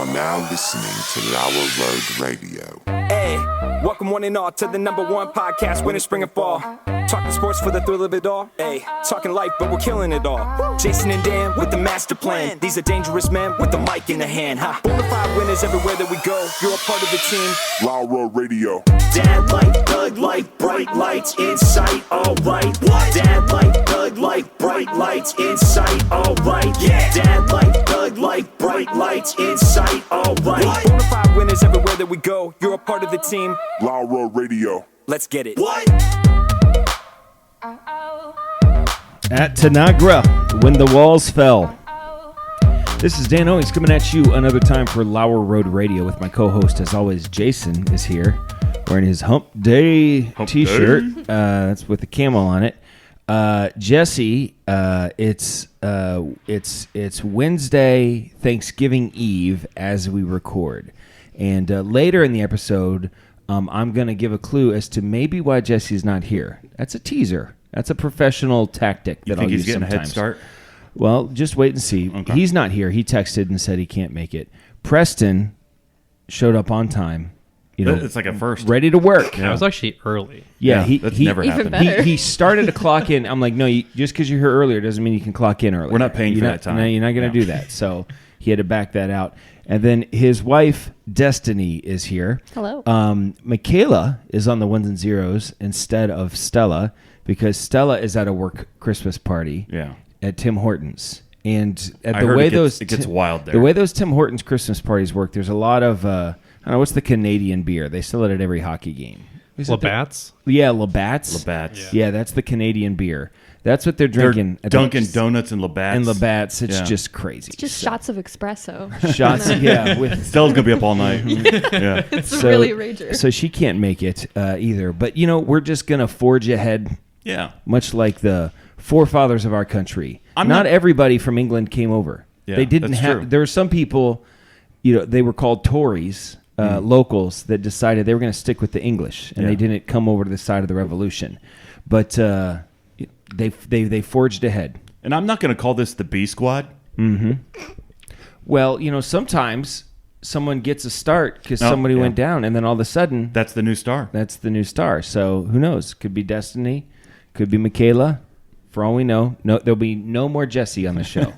are now listening to Lauer Road Radio. Hey, welcome one and all to the #1 podcast, winter, spring, and fall. Talking sports for the thrill of it all. Hey, talking life, but we're killing it all. Jason and Dan with the master plan. These are dangerous men with the mic in the hand. Bonafide winners everywhere that we go. You're a part of the team. Lauer Radio. Dad light, thug light, bright lights in sight. All right. What? Dad light, thug light, bright lights in sight. All right. Yeah. Dad light, thug light, bright lights in sight. All right. Bonafide winners everywhere that we go. You're a part of the team. Lauer Radio. Let's get it. What? At Tanagra, when the walls fell. This is Dan Owings coming at you another time for Lauer Road Radio with my co-host, as always, Jason is here wearing his Hump Day t-shirt. That's with the camel on it. Jesse, it's Wednesday, Thanksgiving Eve as we record. And later in the episode, I'm going to give a clue as to maybe why Jesse's not here. That's a teaser. That's a professional tactic that I'll use sometimes. You think he's getting a head start? Well, just wait and see. Okay. He's not here. He texted and said he can't make it. Preston showed up on time. You know, it's like a first. Ready to work. Yeah. I was actually early. Yeah, that's never happened. He started to clock in. I'm like, no, just because you're here earlier doesn't mean you can clock in early. We're not paying for that time. No, you're not going to do that. So he had to back that out. And then his wife, Destiny, is here. Hello. Michaela is on the ones and zeros instead of Stella because Stella is at a work Christmas party at Tim Hortons. And it gets wild there. The way those Tim Hortons Christmas parties work, there's a lot of, I don't know, what's the Canadian beer? They sell it at every hockey game. Labatt's? Yeah, Labatt's. Yeah, that's the Canadian beer. That's what they're drinking. Dunkin' Donuts and Labatt's. And Labatt's, it's just crazy. It's just shots of espresso. Shots, yeah. Stella's going to be up all night. Yeah. It's really rager. So she can't make it either. But, we're just going to forge ahead. Yeah. Much like the forefathers of our country. Not everybody from England came over. Yeah, they didn't have. True. There were some people, they were called Tories, locals, that decided they were going to stick with the English. And they didn't come over to the side of the revolution. But... They forged ahead. And I'm not going to call this the B Squad. Mm-hmm. Well, sometimes someone gets a start because somebody went down, and then all of a sudden... That's the new star. So who knows? Could be Destiny. Could be Michaela. For all we know, there'll be no more Jesse on the show.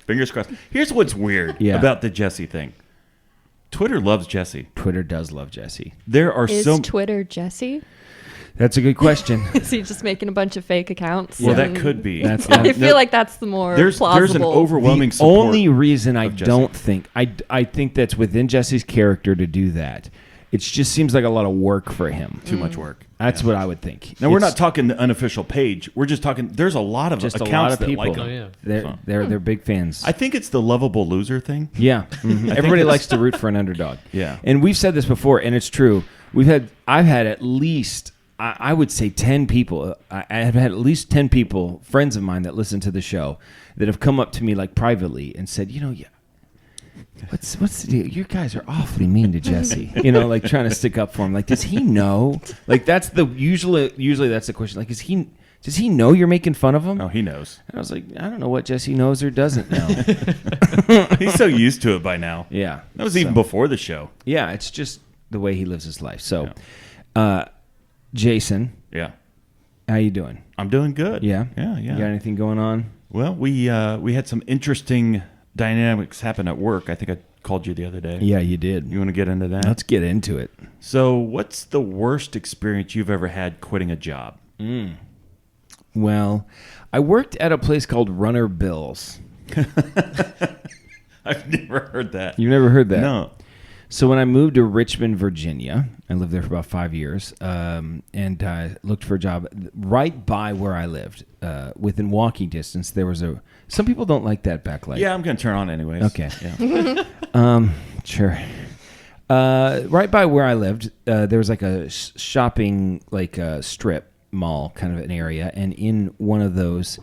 Fingers crossed. Here's what's weird about the Jesse thing. Twitter loves Jesse. Twitter does love Jesse. Is Twitter Jesse? That's a good question. Is he just making a bunch of fake accounts? Well, that could be. I feel like that's the more plausible. There's an overwhelming support. The only reason I don't think... I think that's within Jesse's character to do that. It just seems like a lot of work for him. Too much work. That's what I would think. Now, we're not talking the unofficial page. We're just talking... There's a lot of accounts that like him. They're big fans. I think it's the lovable loser thing. Yeah. Mm-hmm. Everybody likes to root for an underdog. Yeah. And we've said this before, and it's true. I've had at least... I would say 10 people. I have had at least 10 people, friends of mine that listen to the show, that have come up to me like privately and said, what's the deal? You guys are awfully mean to Jesse. Like trying to stick up for him. Like, does he know? Like, that's usually that's the question. Like, does he know you're making fun of him? Oh, he knows. And I was like, I don't know what Jesse knows or doesn't know. He's so used to it by now. Yeah. That was even before the show. Yeah, it's just the way he lives his life. So, Jason. Yeah. How you doing? I'm doing good. Yeah? Yeah. You got anything going on? Well, we had some interesting dynamics happen at work. I think I called you the other day. Yeah, you did. You want to get into that? Let's get into it. So what's the worst experience you've ever had quitting a job? Well, I worked at a place called Runner Bills. I've never heard that. You've never heard that? No. So when I moved to Richmond, Virginia, I lived there for about 5 years, and I looked for a job right by where I lived. Within walking distance, there was some people don't like that backlight. Yeah, I'm going to turn on anyways. Okay. Yeah. Sure. Right by where I lived, there was like a shopping, like a strip mall kind of an area, and in one of those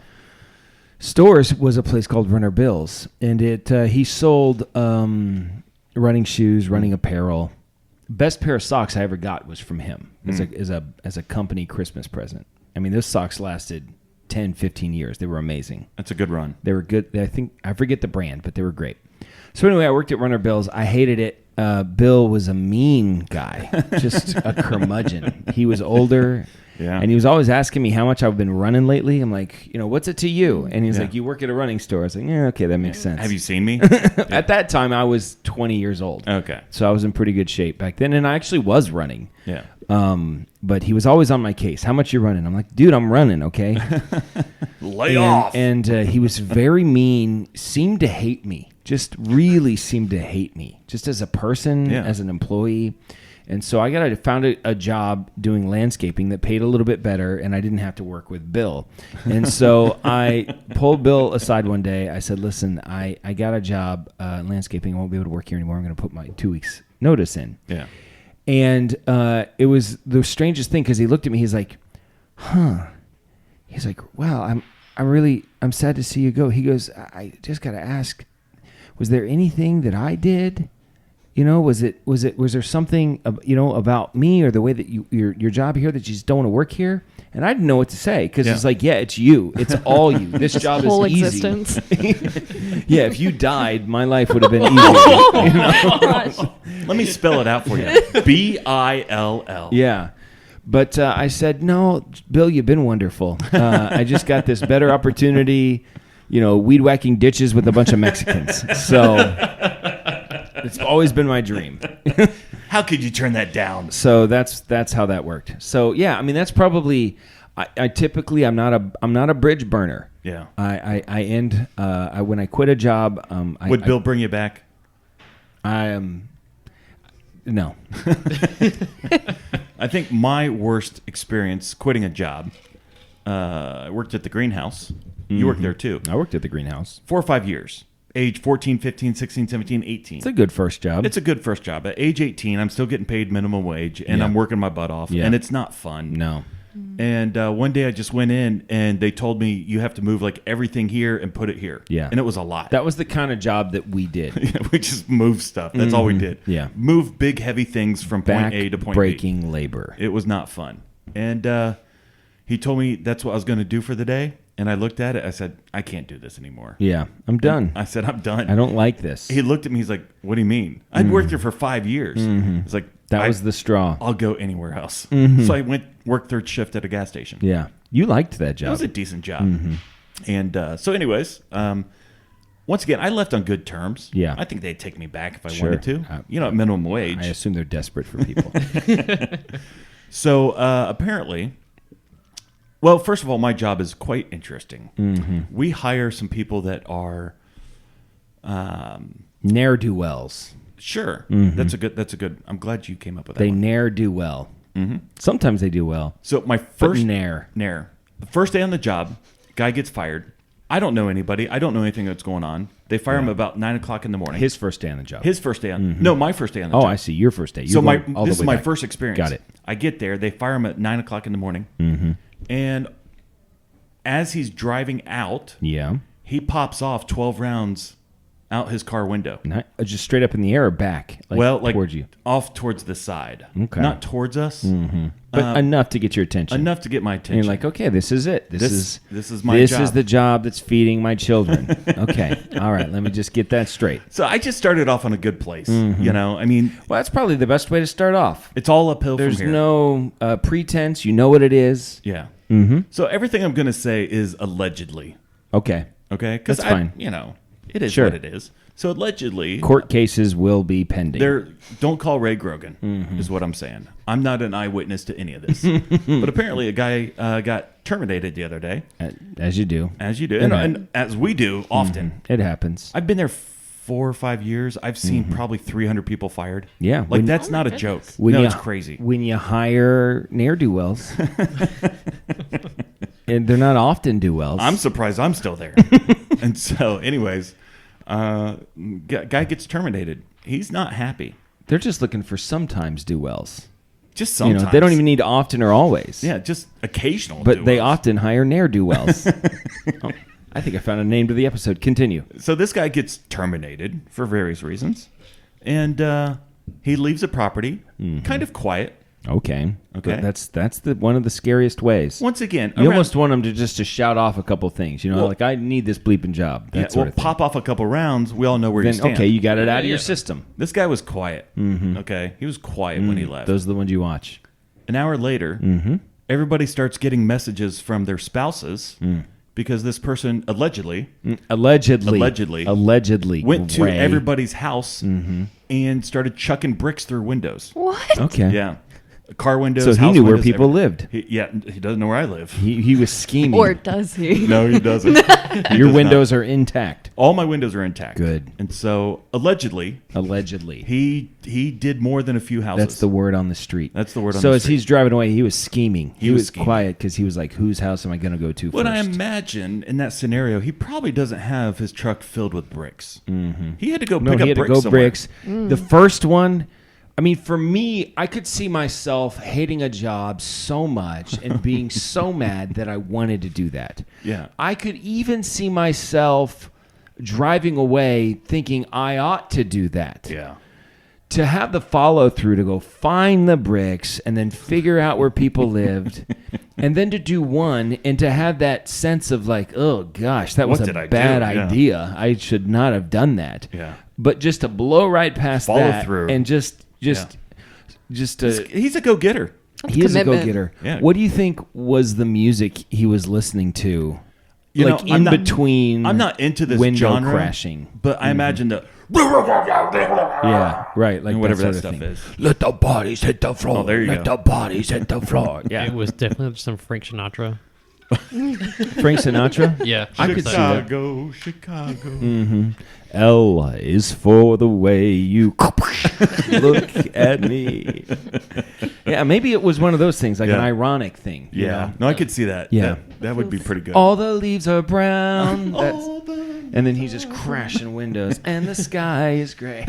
stores was a place called Runner Bills, and he sold... running shoes, running apparel. Best pair of socks I ever got was from him as a company Christmas present. I mean, those socks lasted 10, 15 years. They were amazing. That's a good run. They were good. I forget the brand, but they were great. So anyway, I worked at Runner Bill's. I hated it. Bill was a mean guy, just a curmudgeon. He was older. Yeah. And he was always asking me how much I've been running lately. I'm like, what's it to you? And he's like, you work at a running store. I was like, yeah, okay, that makes sense. Have you seen me? At that time, I was 20 years old. Okay. So I was in pretty good shape back then. And I actually was running. Yeah. But he was always on my case. How much you running? I'm like, dude, I'm running, okay? Lay off. And he was very mean, seemed to hate me. Just really seemed to hate me. Just as a person, as an employee. And so I found a job doing landscaping that paid a little bit better, and I didn't have to work with Bill. And so I pulled Bill aside one day. I said, listen, I got a job landscaping. I won't be able to work here anymore. I'm going to put my 2 weeks notice in. Yeah. And it was the strangest thing because he looked at me. He's like, huh. He's like, wow, I'm sad to see you go. He goes, I just got to ask, was there anything that I did? Was there something, about me or the way that your job here that you just don't want to work here? And I didn't know what to say because it's like, yeah, it's you. It's all you. This job whole is easy. existence. Yeah, if you died, my life would have been easier. Gosh. Let me spell it out for you. Bill. Yeah. But I said, no, Bill, you've been wonderful. I just got this better opportunity, weed whacking ditches with a bunch of Mexicans. So it's always been my dream. How could you turn that down? So that's how that worked. So yeah, I mean that's probably I typically I'm not a bridge burner. Yeah. I end when I quit a job. Would Bill bring you back? No. I think my worst experience quitting a job. I worked at the greenhouse. You worked there too. I worked at the greenhouse 4 or 5 years. Age 14, 15, 16, 17, 18. It's a good first job. It's a good first job. At age 18, I'm still getting paid minimum wage, and I'm working my butt off, and it's not fun. No. And one day I just went in, and they told me, you have to move like everything here and put it here. Yeah. And it was a lot. That was the kind of job that we did. We just moved stuff. That's all we did. Yeah. Move big, heavy things from point A to point B. Breaking labor. It was not fun. And he told me that's what I was going to do for the day. And I looked at it. I said, I can't do this anymore. Yeah, I'm done. I said, I'm done. I don't like this. He looked at me. He's like, what do you mean? I'd worked here for 5 years. It's like, That was the straw. I'll go anywhere else. So I worked third shift at a gas station. Yeah. You liked that job. It was a decent job. And so anyways, once again, I left on good terms. Yeah. I think they'd take me back if I Sure. wanted to. At minimum wage. I assume they're desperate for people. So apparently... Well, first of all, my job is quite interesting. We hire some people that are Ne'er-do-wells. sure. That's a good. I'm glad you came up with that. They one. ne'er do well. Sometimes they do well. So my But first ne'er. the first day on the job, guy gets fired. I don't know anybody. I don't know anything that's going on. They fire him about 9:00 in the morning. His first day on the job. His first day on. No, my first day on the Oh, job. I see. Your first day. So You're going all the this is way my back. first experience. Got it. I get there. They fire him at 9:00 in the morning. And as he's driving out, Yeah. he pops off 12 rounds out his car window. Not, just straight up in the air or back? Like towards you. Off towards the side. Okay. Not towards us, But enough to get your attention. enough to get my And attention. you're like, okay, this is it. This is my This job. is the job that's feeding my children. Okay. All right. Let me just get that straight. So I just started off on a good place. I mean, Well, that's probably the best way to start off. it's all uphill There's from here. no pretense. You know what it is. Yeah. So everything I'm going to say is allegedly. Okay. Okay? Because That's fine. it is Sure. what it is. So allegedly, Court cases will be pending. don't call Ray Grogan, is what I'm saying. I'm not an eyewitness to any of this. But apparently a guy got terminated the other day, As you do. as you do, Okay. and as we do often. It happens. I've been there 4 or 5 years. I've seen probably 300 people fired. Yeah, Like, when- that's not a joke. When No, you- it's crazy. When you hire ne'er-do-wells, and they're not often do-wells. I'm surprised I'm still there. And so, anyways, guy gets terminated. He's not happy. They're just looking for sometimes do-wells. Just sometimes. They don't even need often or always. Yeah, just occasional. But they do-overs. often hire ne'er-do-wells. Oh, I think I found a name to the episode. Continue. So this guy gets terminated for various reasons, and he leaves the property kind of quiet. Okay. Okay. That's the one of the scariest ways. Once again, You almost want them to just to shout off a couple things. You know, Well- like I need this bleeping job. That sort of thing. pop off a couple rounds. We all know where you Then stand. okay, you got it out of your system. This guy was quiet. Okay, he was quiet when he left. Those are the ones you watch. An hour later, everybody starts getting messages from their spouses because this person allegedly Allegedly went to Ray. everybody's house and started chucking bricks through windows. What? Okay. Yeah. Car windows. So he house knew where windows, people everything. lived. He doesn't know where I live. He was scheming. Or does he? No, he doesn't. Your windows are intact. All my windows are intact. Good. And so allegedly, Allegedly. he did more than a few houses. That's the word on the street. That's the word on so the as street. he's driving away, he was scheming. He was was scheming. quiet because he was like, whose house am I going to go to But first? I imagine in that scenario, he probably doesn't have his truck filled with bricks. Mm-hmm. He had to go No, pick he up had to bricks go somewhere. bricks. The first one, I mean, for me, I could see myself hating a job so much and being so mad that I wanted to do that. Yeah. I could even see myself driving away thinking I ought to do that. Yeah. To have the follow through to go find the bricks and then figure out where people lived and then to do one and to have that sense of like, oh gosh, that was What a did I do? bad Yeah. idea. I should not have done that. Yeah. But just to blow right past Follow that through. and just He's a go-getter. he is a commitment. go-getter. Yeah. What do you think was the music he was listening to? You like know, I'm in not- between I'm not into this window genre, crashing. but I imagine the Yeah, right. Like whatever that, that sort of stuff thing. is. Let the bodies hit the floor. Oh, there you Let go. the bodies hit the floor. Yeah. It was definitely some Frank Sinatra. Frank Sinatra? Yeah, I could see that. Chicago. L is for the way you look at me. Yeah, maybe it was one of those things, like an Yeah. ironic thing. you Yeah. know? No, I could see that. Yeah. That would be pretty good. All the leaves are brown. And then he's just crashing windows, and the sky is gray.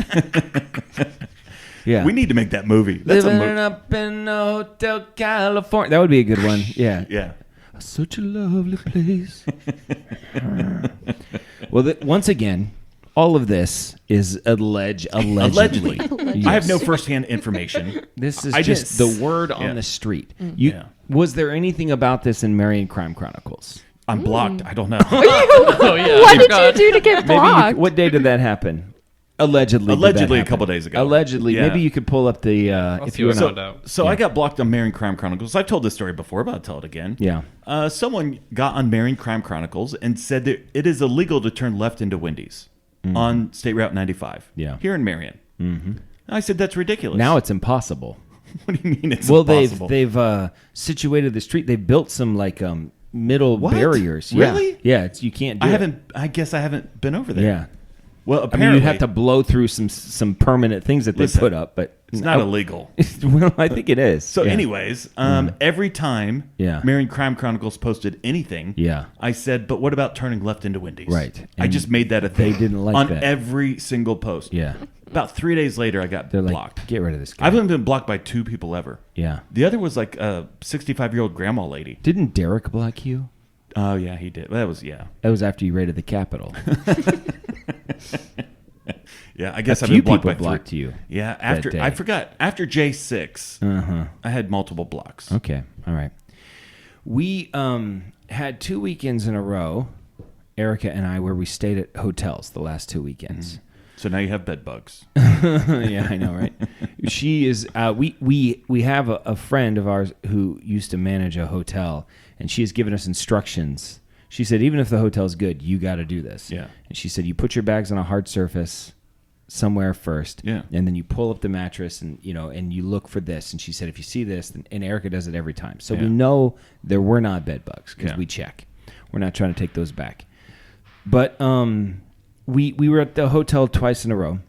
Yeah. We need to make that movie. That's a Living movie. up in Hotel California. That would be a good one. Yeah. Yeah. Such a lovely place. Well, once again, all of this is allegedly. I have no firsthand information. This is I just didn't the word on yeah. the street. Yeah. Was there anything about this in Marion Crime Chronicles? I'm blocked. I don't know. Oh yeah. What I did forgot. you do to get Maybe blocked? what day did that happen? Allegedly. did that Allegedly a happen? couple days ago. Allegedly. Yeah. Maybe you could pull up the if see you what want I found out. So I got blocked on Marion Crime Chronicles. I've told this story before, but I'll tell it again. Yeah. Someone got on Marion Crime Chronicles and said that it is illegal to turn left into Wendy's on State Route 95. Yeah. Here in Marion. Mm-hmm. I said that's ridiculous. Now it's impossible. What do you mean it's Well, impossible? they've situated the street. They built some like middle What? barriers. Really? Yeah. You can't do it. I guess I haven't been over there. Yeah. Well, I apparently mean, you'd have to blow through some permanent things that they Listen, put up, but it's not illegal. Well, I think it is. So, Yeah. anyways, every time Yeah. Marion Crime Chronicles posted anything, Yeah. I said, but what about turning left into Wendy's? Right. I And just made that a thing. they didn't like on that. every single post. Yeah. About 3 days later, I got They're like, blocked. get rid of this guy. I've only been blocked by 2 people ever. Yeah. The other was like a 65-year-old grandma lady. Didn't Derek block you? Oh, yeah, he did. That was, yeah. That was after you raided the Capitol. Yeah, I guess A I've few been blocked people by blocked 3. you. Yeah, that after day. I forgot. After J6, I had multiple blocks. Okay. All right. We had 2 weekends in a row, Erica and I, where we stayed at hotels the last 2 weekends. So now you have bed bugs. Yeah, I know, right? She is. We have a friend of ours who used to manage a hotel, and she has given us instructions. She said, even if the hotel's good, you got to do this. Yeah. And she said, you put your bags on a hard surface somewhere first. Yeah. And then you pull up the mattress, and and you look for this. And she said, if you see this, and Erica does it every time, so Yeah. we know there were not bed bugs because Yeah. we check. We're not trying to take those back. But we were at the hotel twice in a row,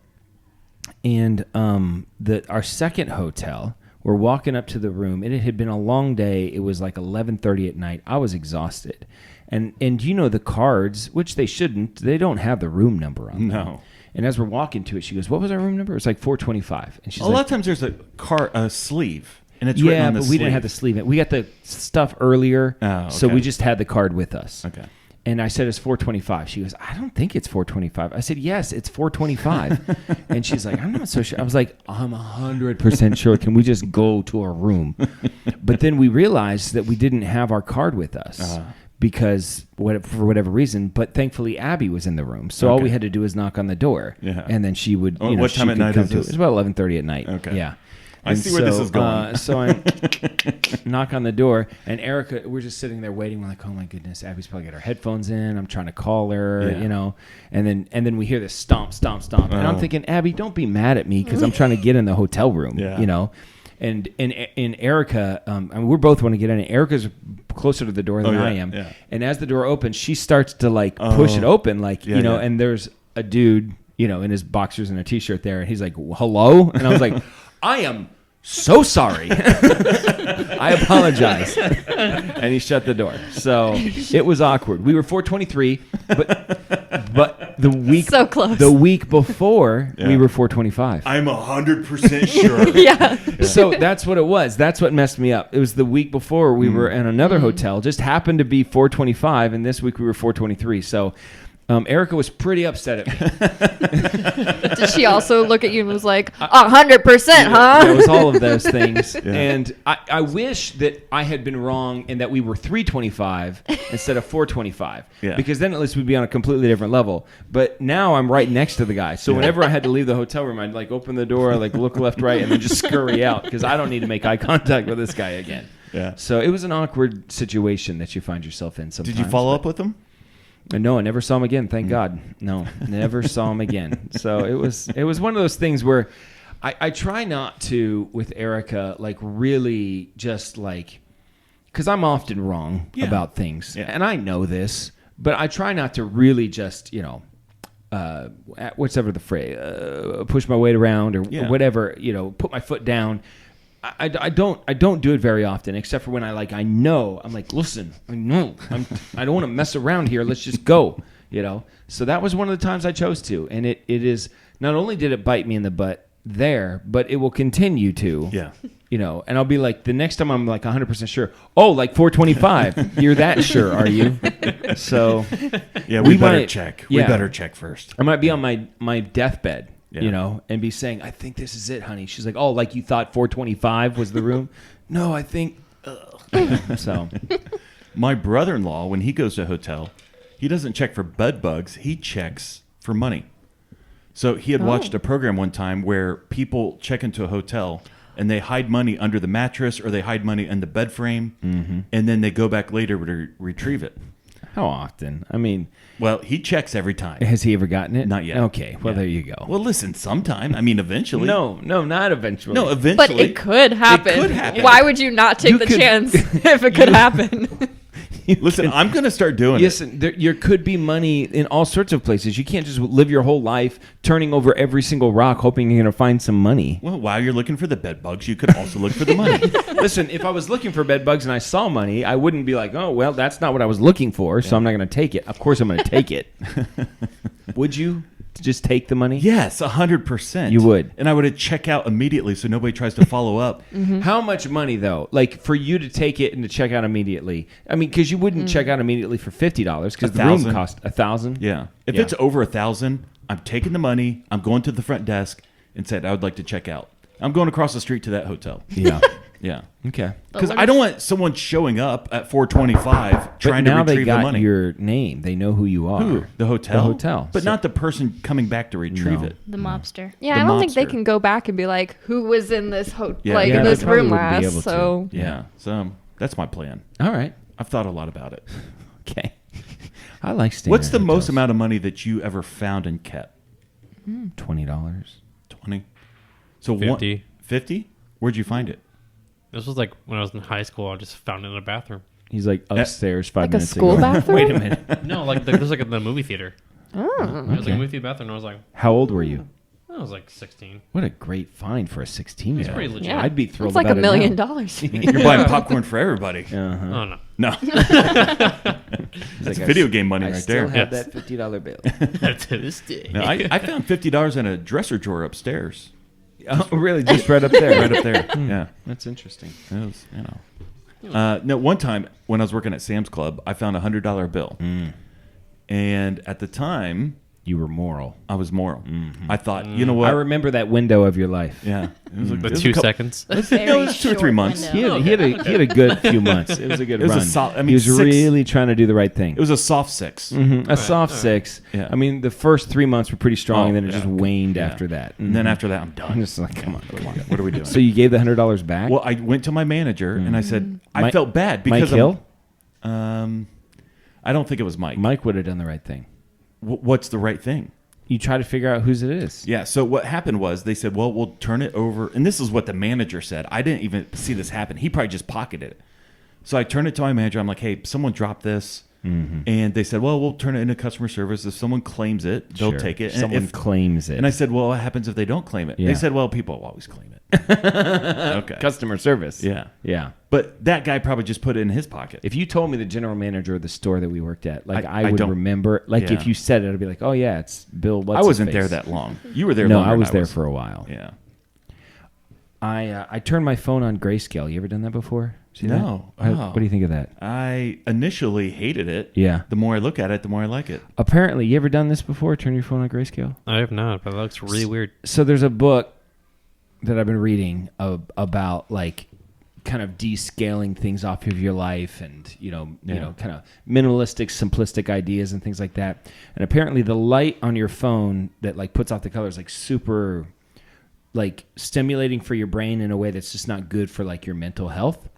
and our second hotel, we're walking up to the room, and it had been a long day. It was like 11:30 at night. I was exhausted, and the cards, which they shouldn't, they don't have the room number on them. No. And as we're walking to it, she goes, "What was our room number?" It's like 425, and she's A like, lot of times there's a sleeve, and it's written "Yeah, on the but we didn't have the sleeve. We got the stuff earlier, Oh, so okay. we just had the card with us." Okay. And I said, it's $4.25. She goes, I don't think it's $4.25. I said, yes, it's $4.25. And she's like, I'm not so sure. I was like, I'm 100% sure. Can we just go to our room? But then we realized that we didn't have our card with us because for whatever reason. But thankfully, Abby was in the room. So all we had to do was knock on the door. Yeah. And then she would, what time at night is this? It was about 11:30 at night. Okay. Yeah. I see where this is going. So I knock on the door, and Erica, we're just sitting there waiting. We're like, oh my goodness, Abby's probably got her headphones in. I'm trying to call her, and then we hear this stomp, stomp, stomp, and I'm thinking, Abby, don't be mad at me because I'm trying to get in the hotel room, And Erica, we're both want to get in. Erica's closer to the door than I am, and as the door opens, she starts to like push it open, and there's a dude, in his boxers and a t-shirt there, and he's like, hello, and I was like, I am so sorry. I apologize. And he shut the door. So it was awkward. We were 423, but the week So close. The week before we were 425. I'm 100% sure. Yeah. So that's what it was. That's what messed me up. It was the week before we were in another hotel, just happened to be 425, and this week we were 423. So Erica was pretty upset at me. Did she also look at you and was like, 100%, huh? It was all of those things. And I wish that I had been wrong and that we were 325 instead of 425. Yeah. Because then at least we'd be on a completely different level. But now I'm right next to the guy. So whenever I had to leave the hotel room, I'd like open the door, like look left, right, and then just scurry out because I don't need to make eye contact with this guy again. Yeah. So it was an awkward situation that you find yourself in sometimes. Did you follow up with him? No, I never saw him again. Thank God. No, never saw him again. So it was one of those things where I try not to, with Erica, like really just like, because I'm often wrong about things. Yeah. And I know this, but I try not to really just, whatever the phrase, push my weight around or whatever, put my foot down. I don't do it very often, except for when I know. I'm like, listen, I know. I don't want to mess around here. Let's just go, So that was one of the times I chose to. And it is, not only did it bite me in the butt there, but it will continue to. Yeah. And I'll be like, the next time I'm like 100% sure. Oh, like 425. You're that sure, are you? So. Yeah, we better check. We better check first. I might be on my deathbed. And be saying, I think this is it, honey. She's like, oh, like you thought 425 was the room? No, I think. So, my brother-in-law, when he goes to a hotel, he doesn't check for bed bugs. He checks for money. So he had watched a program one time where people check into a hotel and they hide money under the mattress or they hide money in the bed frame, and then they go back later to retrieve it. How often? I mean, well, he checks every time. Has he ever gotten it? Not yet. Okay, well, there you go. Well, listen, sometime. I mean, eventually. No, not eventually. No, eventually. But it could happen. It could happen. Why would you not take the chance if it could happen? Listen, I'm going to start doing it. Listen, there could be money in all sorts of places. You can't just live your whole life turning over every single rock hoping you're going to find some money. Well, while you're looking for the bed bugs, you could also look for the money. Listen, if I was looking for bed bugs and I saw money, I wouldn't be like, oh, well, that's not what I was looking for, so I'm not going to take it. Of course I'm going to take it. Would you just take the money? Yes, 100%. You would. And I would check out immediately so nobody tries to follow up. How much money, though? Like, for you to take it and to check out immediately? I mean, because you wouldn't check out immediately for $50 because the room cost $1,000. Yeah. If it's over $1,000, I'm taking the money, I'm going to the front desk and said, I would like to check out. I'm going across the street to that hotel. Yeah. Yeah. Okay. Because I don't want someone showing up at 425 trying to retrieve the money. But now they got your name. They know who you are. Who? The hotel? The hotel. But not the person coming back to retrieve it. The mobster. Yeah, The I don't think they mobster. can go back and be like, who was in this Yeah. in Yeah, this they probably room wouldn't be last? able to. So Yeah. So that's my plan. All right. I've thought a lot about it. Okay. I like staying What's at the most hotels. amount of money that you ever found and kept? $20. 20. So 50. 50? Where'd you find it? This was like when I was in high school. I just found it in a bathroom. He's like upstairs 5 like a minutes school ago. bathroom? Wait a minute. No, like there's like the movie theater. Oh. It was like a movie theater bathroom. And I was like, How old were you? I was like 16. What a great find for a 16-year-old. It's pretty legit. Yeah. I'd be thrilled It's like about $1 it now. million. You're buying popcorn for everybody. Uh-huh. Oh no. No. That's video game money I right still there. have that $50 bill. To this day. No, I found $50 in a dresser drawer upstairs. Oh, really? Just right up there? Right up there. Yeah. That's interesting. It was, no, one time when I was working at Sam's Club, I found a $100 bill. And at the time, You were moral. I was moral. I thought, you know what? I remember that window of your life. Yeah. It was like The 2 seconds. No, it was 2 or 3 months. He had a good few months. It was a good It was a run. I mean, he was 6 really trying to do the right thing. It was a soft 6. A soft 6. Yeah. I mean, the first 3 months were pretty strong, Oh, and then it yeah. just waned Yeah. after that. And then after that, I'm done. I'm just like, come on. What are we doing? So you gave the $100 back? Well, I went to my manager and I said, I Mike- felt bad Mike because Hill? I don't think it was Mike. Mike would have done the right thing. What's the right thing? You try to figure out whose it is. Yeah. So what happened was they said, well, we'll turn it over. And this is what the manager said. I didn't even see this happen. He probably just pocketed it. So I turned it to my manager. I'm like, hey, someone dropped this. And they said, well, we'll turn it into customer service. If someone claims it, they'll Sure. take it. And Someone if- claims it. And I said, well, what happens if they don't claim it? Yeah. They said, well, people always claim it. Okay. Customer service. Yeah. Yeah. But that guy probably just put it in his pocket. If you told me the general manager of the store that we worked at, like I I would don't- remember, like Yeah. if you said it, I'd be like, oh yeah, it's Bill. I wasn't there that long. You were there No, longer I than was there for a while. Yeah. I turned my phone on grayscale. You ever done that before? See No. that? Oh. What do you think of that? I initially hated it. Yeah. The more I look at it, the more I like it. Apparently, you ever done this before? Turn your phone on grayscale? I have not, but that looks really weird. So there's a book that I've been reading about like kind of descaling things off of your life and you know kind of minimalistic, simplistic ideas and things like that. And apparently the light on your phone that like puts off the colors like super like stimulating for your brain in a way that's just not good for like your mental health.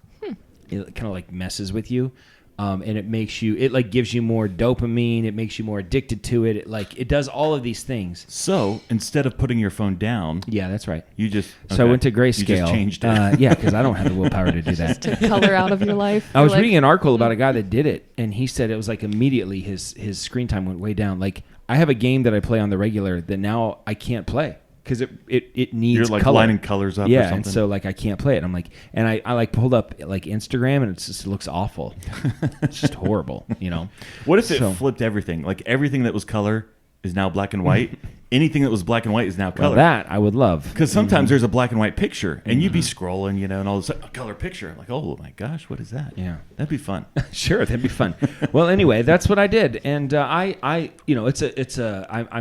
It kind of like messes with you. And it makes you, it like gives you more dopamine. It makes you more addicted to it. It does all of these things. So instead of putting your phone down, Yeah, that's right. you just So I went to grayscale. You just changed it. Yeah, because I don't have the willpower to do that. Take color out of your life. I was You're like, reading an article about a guy that did it, and he said it was like immediately his screen time went way down. Like I have a game that I play on the regular that now I can't play because it needs You're like color. lining colors up or Yeah, something. and so like I can't play it. I'm like, and I like pulled up like Instagram, and it looks awful. It's just horrible, you know. What if it So- flipped everything? Like everything that was color is now black and white. Anything that was black and white is now Well, color. that I would love. Because sometimes there's a black and white picture, and you'd be scrolling, and all of a sudden, a color picture. Like, oh my gosh, what is that? Yeah. That'd be fun. Sure, that'd be fun. Well, anyway, that's what I did, and I'm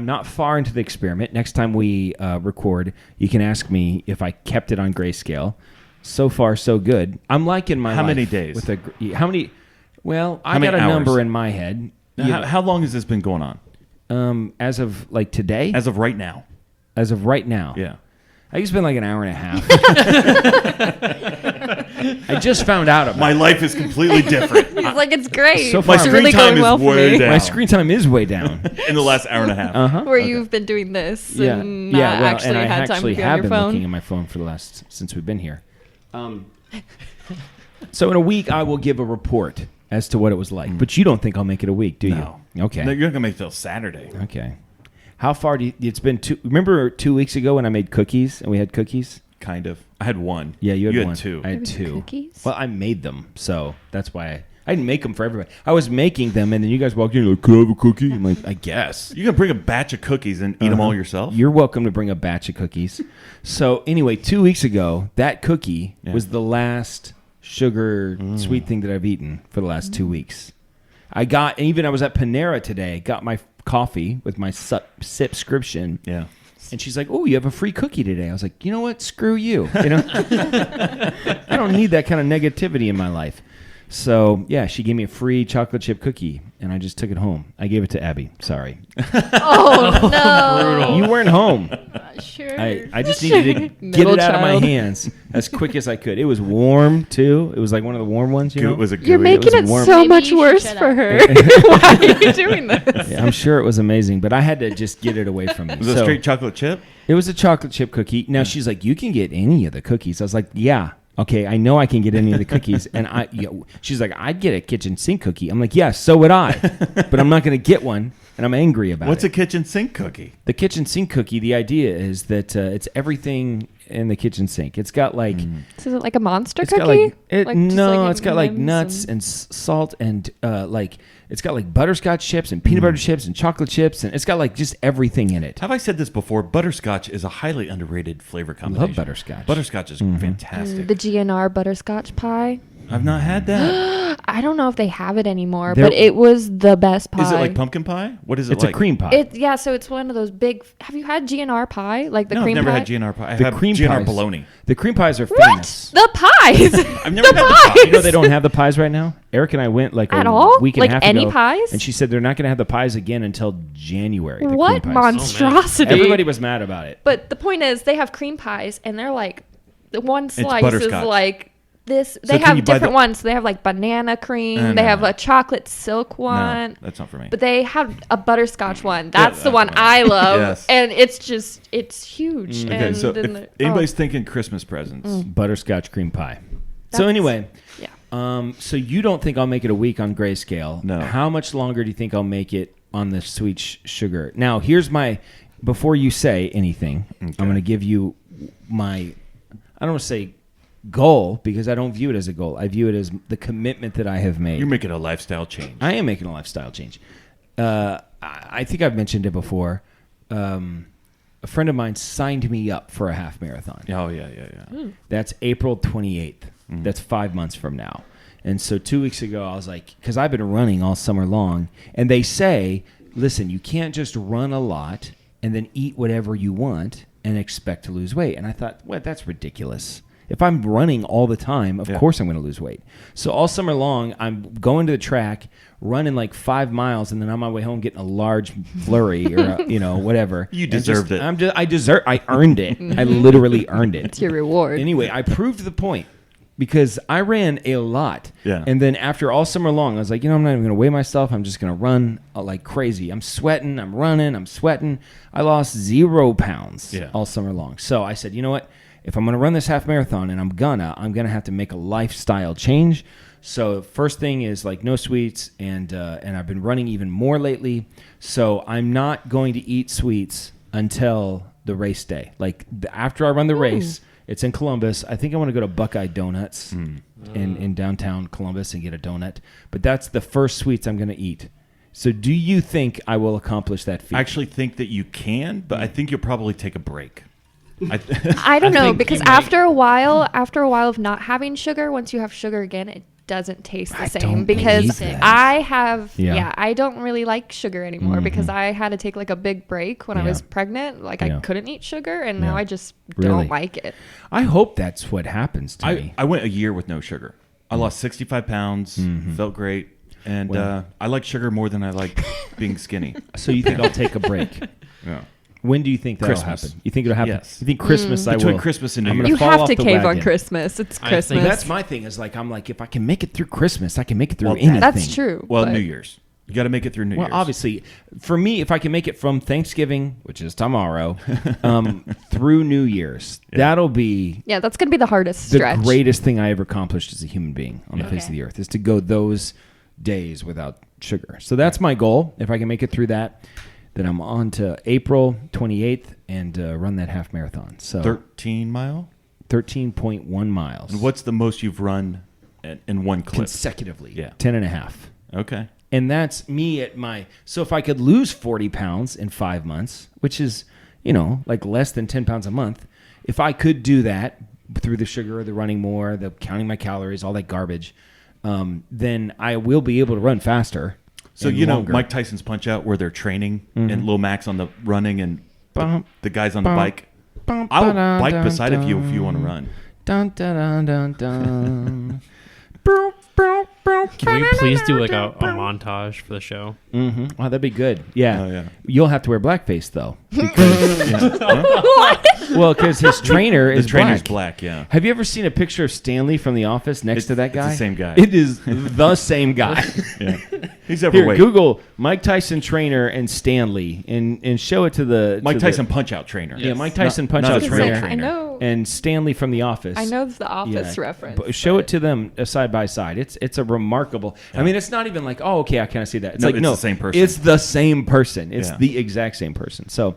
not far into the experiment. Next time we record, you can ask me if I kept it on grayscale. So far, so good. I'm liking my How life many days? How many? Well, I How got many a number hours? in my head. Now, how long has this been going on? As of like today, As of right now. as of right now, Yeah. I think it's been like an hour and a half. I just found out about My life is completely different. He's like, it's great. So My far- it's screen really time going is well for way me. down. my screen time is way down. In the last hour and a half. Where you've been doing this and not actually and I had time actually to be on have your been phone. looking at my phone for the last since we've been here. So in a week, I will give a report as to what it was like. But you don't think I'll make it a week, do No. you? Okay. No, you're not going to make it till Saturday. Okay. How far do you? It's been two. Remember 2 weeks ago when I made cookies and we had cookies? Kind of. I had one. Yeah, you had one. two. I had Maybe two. cookies? Well, I made them, so that's why I didn't make them for everybody. I was making them, and then you guys walked in like, "Could I have a cookie?" I'm like, "I guess." You can bring a batch of cookies and eat them all yourself? You're welcome to bring a batch of cookies. So anyway, 2 weeks ago, that cookie was the last sugar sweet thing that I've eaten for the last 2 weeks. I was at Panera today, got my coffee with my subscription. Yeah. And she's like, "Oh, you have a free cookie today." I was like, "You know what? Screw you. You know, I don't need that kind of negativity in my life." So yeah, she gave me a free chocolate chip cookie, and I just took it home. I gave it to Abby. Sorry, Oh, no. Brutal. you weren't home. Sure. I just needed to get Middle it out of child. my hands as quick as I could. It was warm too. It was like one of the warm ones. You know? It was a gooey. You're making was it warm. so Maybe much you should worse shut for up. her. Why are you doing this? Yeah, I'm sure it was amazing, but I had to just get it away from me. Was it a So- straight chocolate chip? It was a chocolate chip cookie. Now she's like, "You can get any of the cookies." I was like, "Yeah, okay, I know I can get any of the cookies." And she's like, "I'd get a kitchen sink cookie." I'm like, "Yeah, so would I, but I'm not going to get one, and I'm angry about What's it." a kitchen sink cookie? The kitchen sink cookie? The idea is that it's everything in the kitchen sink. It's got like So is it like a monster it's cookie? got like Just no, like it's got like M&Ms nuts and salt and like it's got like butterscotch chips and peanut butter chips and chocolate chips and it's got like just everything in it. Have I said this before? Butterscotch is a highly underrated flavor combination. butterscotch. Butterscotch is fantastic. The GNR butterscotch pie. I've not had that. I don't know if they have it anymore, There- but it was the best pie. Is it like pumpkin pie? What is it It's like? a cream pie. So it's one of those big. Have you had GNR pie? Like the No, I've cream never pie? had GNR pie. I The have cream GNR pies. bologna. The cream pies are What? famous. The pies. I've never had the pies. pie. You know they don't have the pies right now. Eric and I went like At a all? week and Like a half any ago, pies? and she said they're not going to have the pies again until January. The What cream pies. monstrosity! Everybody was mad about it. But the point is, they have cream pies, and they're like, the one slice is butterscotch. like this. So They can have you buy different the- ones. So they have like banana cream. No, they no, have no. a chocolate silk one. No, that's not for me. But they have a butterscotch one. That's the that's one the one. I love. Yes. And it's huge. Okay, And so then if anybody's thinking Christmas presents, Butterscotch cream pie. So That's- anyway, yeah. so you don't think I'll make it a week on grayscale? No. How much longer do you think I'll make it on the sweet sugar? Now, here's my. Before you say anything, I'm going to give you my. I don't want to say goal because I don't view it as a goal. I view it as the commitment that I have made. you're making a lifestyle change. I am making a lifestyle change. I think I've mentioned it before. A friend of mine signed me up for a half marathon. Oh yeah. That's April 28th. That's 5 months from now. And so 2 weeks ago, I was like, because I've been running all summer long, and they say, listen, you can't just run a lot and then eat whatever you want and expect to lose weight. And I thought, well, that's ridiculous. If I'm running all the time, of course I'm going to lose weight. So all summer long, I'm going to the track, running like 5 miles, and then on my way home getting a large flurry or whatever. You And deserved it. I earned it. I literally earned it. It's your reward. Anyway, I proved the point because I ran a lot. Yeah. And then after all summer long, I was like, I'm not even going to weigh myself. I'm just going to run like crazy. I'm sweating. I'm running. I'm sweating. I lost 0 pounds all summer long. So I said, you know what? If I'm going to run this half marathon, and I'm going to have to make a lifestyle change. So first thing is like no sweets, and I've been running even more lately. So I'm not going to eat sweets until the race day. Like after I run the race, it's in Columbus. I think I want to go to Buckeye Donuts in downtown Columbus and get a donut. But that's the first sweets I'm going to eat. So do you think I will accomplish that feat? I actually think that you can, but I think you'll probably take a break. I don't know think because you might- after a while of not having sugar, once you have sugar again, it doesn't taste the I same. don't Because believe that. I have, Yeah. I don't really like sugar anymore because I had to take like a big break when I Yeah. was pregnant. Like Yeah. I couldn't eat sugar, and Yeah. now I just Really? don't like it. I hope that's what happens to me. I went a year with no sugar. I lost 65 pounds, felt great, and I like sugar more than I like being skinny. So you think I'll take a break? Yeah. When do you think that'll Christmas. happen? You think it'll happen? Yes. You think Christmas I Between will? Christmas and New I'm Year's. gonna You fall have off to the cave on wagon. Christmas. It's I think Christmas. That's my thing. Is like I'm like if I can make it through Christmas, I can make it through Well, anything. That's true. Well, but- New Year's. You got to make it through New Well, Year's. obviously, for me, if I can make it from Thanksgiving, which is tomorrow, through New Year's, that'll be Yeah, that's gonna be the hardest the stretch. greatest thing I ever accomplished as a human being on the face of the earth is to go those days without sugar. So that's my goal. If I can make it through that, then I'm on to April 28th and run that half marathon. So 13 mile? 13.1 miles. And what's the most you've run in one clip? consecutively? Yeah. 10 and a half. Okay. And that's me at my. So if I could lose 40 pounds in 5 months, which is, like less than 10 pounds a month, if I could do that through the sugar, the running more, the counting my calories, all that garbage, then I will be able to run faster. So, and you know, longer. Mike Tyson's Punch Out where they're training and Lil Max on the running and the guys on the bike. I'll bike beside of you if you want to run. Dun, dun, dun, dun, dun. Can we please do like a montage for the show? Mm-hmm. Wow, that'd be good. Yeah. Oh, yeah. You'll have to wear blackface though, because his trainer is The trainer's black. black, yeah. Have you ever seen a picture of Stanley from The Office next to that it's the guy? same guy. It is the same guy. Yeah. He's Here, overweight. Google Mike Tyson trainer and Stanley and show it to the Mike to Tyson the, Punch Out trainer. Yeah, Mike Tyson Not- punch not out his Because, real like, trainer I know. and Stanley from The Office. I know the Office Yeah. reference. But show but- it to them side by side. It's a remarkable. I mean, it's not even like, oh, okay, I kind of see that. It's No, like it's no, the same person. It's the same person. It's Yeah. the exact same person. So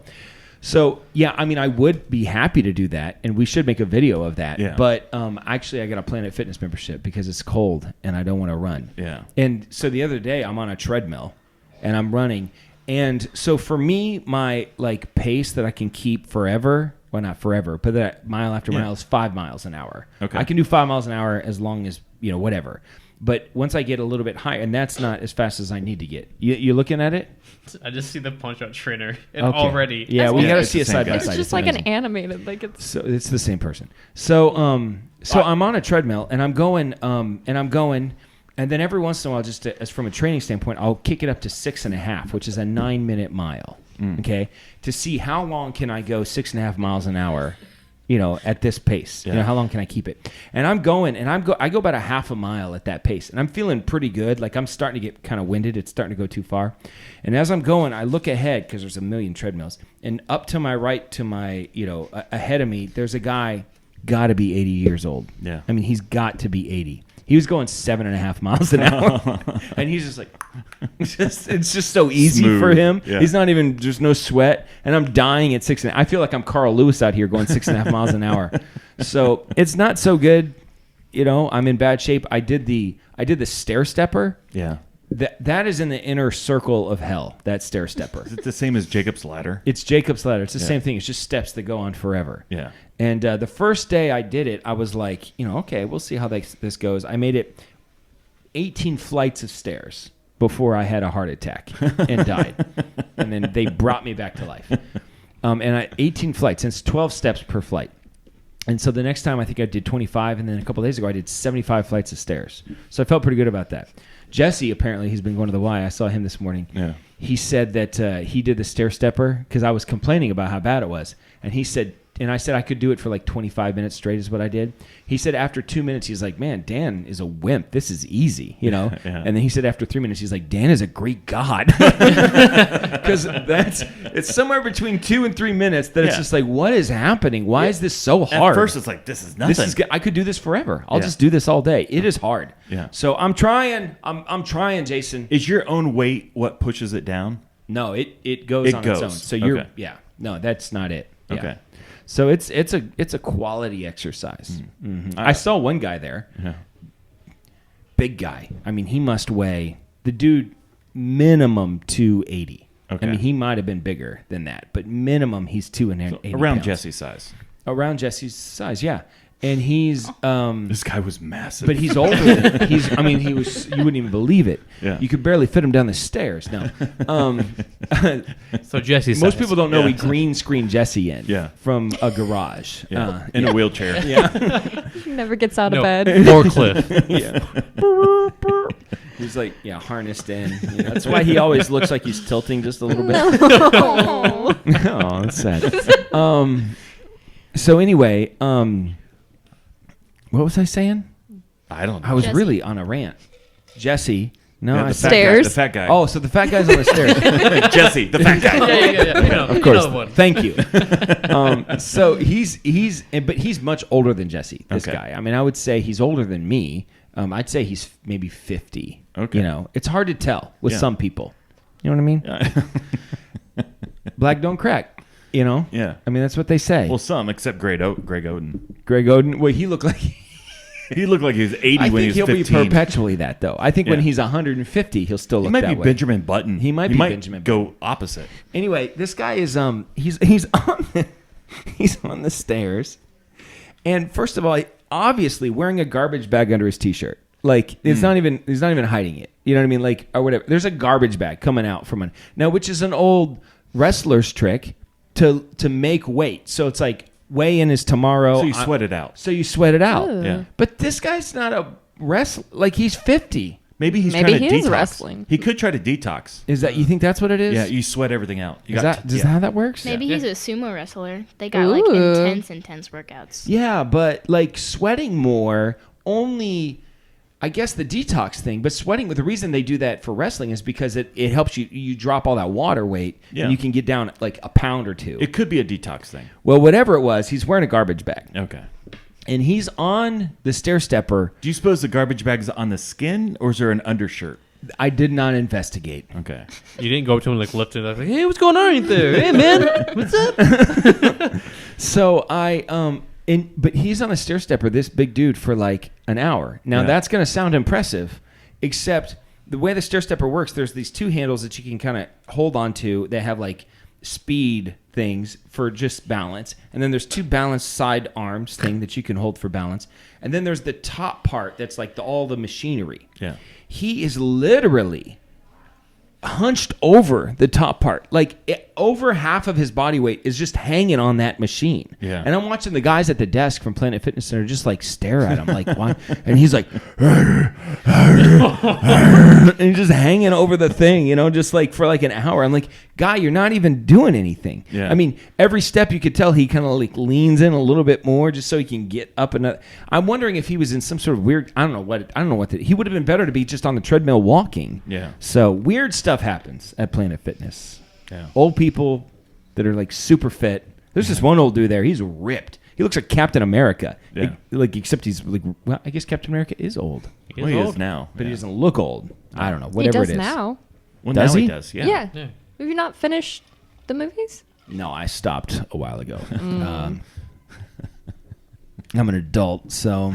yeah, I mean, I would be happy to do that, and we should make a video of that. Yeah. But actually, I got a Planet Fitness membership because it's cold and I don't want to run. Yeah. And so the other day, I'm on a treadmill and I'm running, and so for me, my like pace that I can keep forever. Well, not forever, but that mile after Yeah. mile is 5 miles an hour. Okay. I can do 5 miles an hour as long as whatever. But once I get a little bit higher, and that's not as fast as I need to get. You looking at it? I just see the Punch-Out trainer, and Okay. already. Yeah, we got to it's see the it same side by guy. It's side. just like an amazing. animated, like it's. So it's the same person. So I'm on a treadmill and I'm going, and then every once in a while, just as from a training standpoint, I'll kick it up to 6.5, which is a 9-minute mile. Okay, to see how long can I go 6.5 miles an hour, at this pace. Yeah. How long can I keep it? And I'm going, and I go about a half a mile at that pace, and I'm feeling pretty good. Like I'm starting to get kind of winded. It's starting to go too far. And as I'm going, I look ahead because there's a million treadmills, and up to my right, to my ahead of me, there's a guy, got to be 80 years old. Yeah. I mean, he's got to be 80. He was going 7.5 miles an hour, and he's just like, it's just so easy Smooth. for him. Yeah. He's not even, there's no sweat, and I'm dying at 6.5. I feel like I'm Carl Lewis out here going 6.5 miles an hour. So it's not so good. I'm in bad shape. I did the stair stepper. Yeah. That is in the inner circle of hell. That stair stepper. Is it the same as Jacob's ladder? It's Jacob's ladder. It's the Yeah. same thing. It's just steps that go on forever. Yeah. And the first day I did it, I was like, okay, we'll see how this goes. I made it 18 flights of stairs before I had a heart attack and died. And then they brought me back to life. 18 flights, and it's 12 steps per flight. And so the next time I think I did 25, and then a couple days ago I did 75 flights of stairs. So I felt pretty good about that. Jesse, apparently, he's been going to the Y. I saw him this morning. Yeah. He said that he did the stair stepper because I was complaining about how bad it was. And he said, and I said I could do it for like 25 minutes straight is what I did. He said after 2 minutes, he's like, man, Dan is a wimp. This is easy, Yeah. And then he said after 3 minutes, he's like, Dan is a great God. Because it's somewhere between 2 and 3 minutes that it's Yeah. just like, what is happening? Why is this so hard? At first, it's like, this is nothing. I could do this forever. I'll Yeah. just do this all day. It is hard. Yeah. So I'm trying. I'm trying, Jason. Is your own weight what pushes it down? No, it goes It on goes. its own. So you're Okay. yeah. No, that's not it. Yeah. Okay. So it's a quality exercise. Mhm. I saw one guy there, Yeah. big guy. I mean, he must weigh the dude minimum 280. Okay. I mean, he might have been bigger than that, but minimum he's 280 Around pounds. Jesse's size. Around Jesse's size, yeah. And he's This guy was massive. but he's older than he was. You wouldn't even believe it. Yeah. You could barely fit him down the stairs. No. So Jesse, Most people don't know Yeah. we green screen Jesse in Yeah. from a garage. yeah. In a wheelchair. Never gets out no, of bed. forklift. Yeah. He's like, harnessed in. That's why he always looks like he's tilting just a little bit. Oh. Oh, that's sad. So anyway, what was I saying? I don't know. I was Jesse. really on a rant. Jesse. No, Yeah, I the said fat guy- Stairs. The fat guy. Oh, so the fat guy's on the stairs. Jesse, the fat guy. Yeah. Of course. One. Thank you. So but he's much older than Jesse. This Okay. guy. I mean, I would say he's older than me. I'd say he's maybe 50. Okay. It's hard to tell with Yeah. some people. You know what I mean? Black don't crack. Yeah. I mean, that's what they say. Well, some, except Greg Oden. Greg Oden. Well, he looked like. He looked like he was 80 I when he think was he'll 15. be perpetually that, though. I think when Yeah. he's 150, he'll still He look might that be way. Benjamin Button. He might be Benjamin go opposite. Anyway, this guy is he's on the stairs, and first of all, obviously wearing a garbage bag under his t-shirt. Like it's not even he's not even hiding it. You know what I mean? Like or whatever. There's a garbage bag coming out from which is an old wrestler's trick to make weight. So it's like weigh in is tomorrow. So you sweat it out. So you sweat it out. Ooh. Yeah. But this guy's not a wrestler. Like he's 50. Maybe he's Maybe trying to he is detox. wrestling. He could try to detox. Is that you think that's what it is? Yeah, you sweat everything out. You Is got that that how that works? Maybe Yeah. he's a sumo wrestler. They got like Ooh. intense workouts. Yeah, but like sweating more only, I guess the detox thing, but sweating, the reason they do that for wrestling is because it helps you drop all that water weight Yeah. and you can get down like a pound or two. It could be a detox thing. Well, whatever it was, he's wearing a garbage bag Okay. and he's on the stair stepper. Do you suppose the garbage bag's on the skin, or is there an undershirt? I did not investigate. Okay. You didn't go up to him like lift it up, like, hey, what's going on out there? Hey, man, what's up? So but he's on a stair stepper, this big dude, for like an hour. Now Yeah. that's going to sound impressive, except the way the stair stepper works, there's these two handles that you can kind of hold on to. They have like speed things for just balance, and then there's 2 balance side arms thing that you can hold for balance, and then there's the top part that's like all the machinery. Yeah. He is literally hunched over the top part, like over half of his body weight is just hanging on that machine. Yeah. And I'm watching the guys at the desk from Planet Fitness Center just like stare at him, like, why? And he's like, and he's just hanging over the thing, you know, just like for like an hour. I'm like, guy, you're not even doing anything. Yeah. I mean, every step you could tell he kind of like leans in a little bit more just so he can get up. And I'm wondering if he was in some sort of weird, I don't know what he would have been better to be just on the treadmill walking. Yeah. So weird stuff happens at Planet Fitness. Yeah. Old people that are like super fit. There's this one old dude there. He's ripped. He looks like Captain America. Yeah. Like except he's like, well, I guess Captain America is old, Well, he is now. but he Yeah. doesn't look old. I don't know. He Whatever does it is. now. Well, Does now he he? does. Yeah. Yeah. Yeah. Have you not finished the movies? No, I stopped a while ago. I'm an adult, so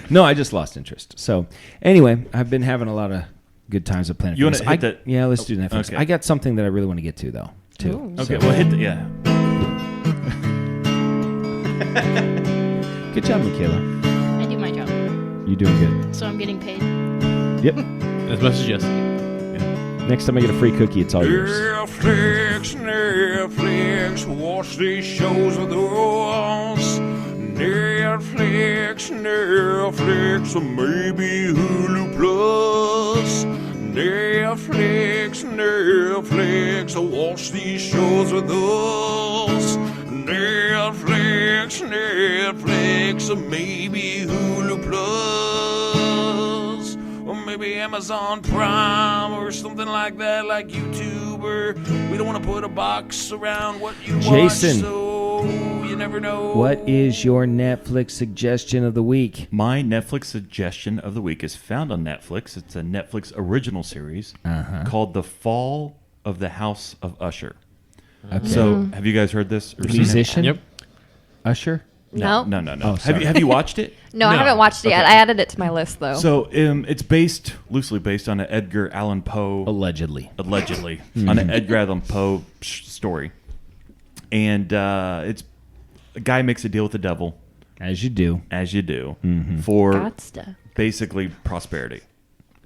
no, I just lost interest. So anyway, I've been having a lot of good times at Planet You wanna Fitness. hit that- Yeah, let's do Netflix. okay. I got something that I really want to get to though, too. Ooh. Okay. Well, hit the yeah. Good job, Michaela. I do my job, You're doing good. so I'm getting paid. Yep. As much as Jesse. Next time I get a free cookie, it's all yours. Netflix, watch these shows of those. Netflix, or maybe Hulu Plus. Netflix, watch these shows with us. Netflix, or maybe Hulu Plus. Or maybe Amazon Prime or something like that, like YouTube. Or we don't want to put a box around what you Jason. watch, so you never know. What is your Netflix suggestion of the week? My Netflix suggestion of the week is found on Netflix. It's a Netflix original series called The Fall of the House of Usher. Okay. So, have you guys heard this? Or seen it? Musician? Yep. Usher? No. No. Oh, sorry. Have you watched it? No, I No. haven't watched it yet. Okay. I added it to my list though. So, it's loosely based on an Edgar Allan Poe, Allegedly. allegedly, on an Edgar Allan Poe story. And it's a guy makes a deal with the devil, As you do. as you do, for Gotsta. basically prosperity.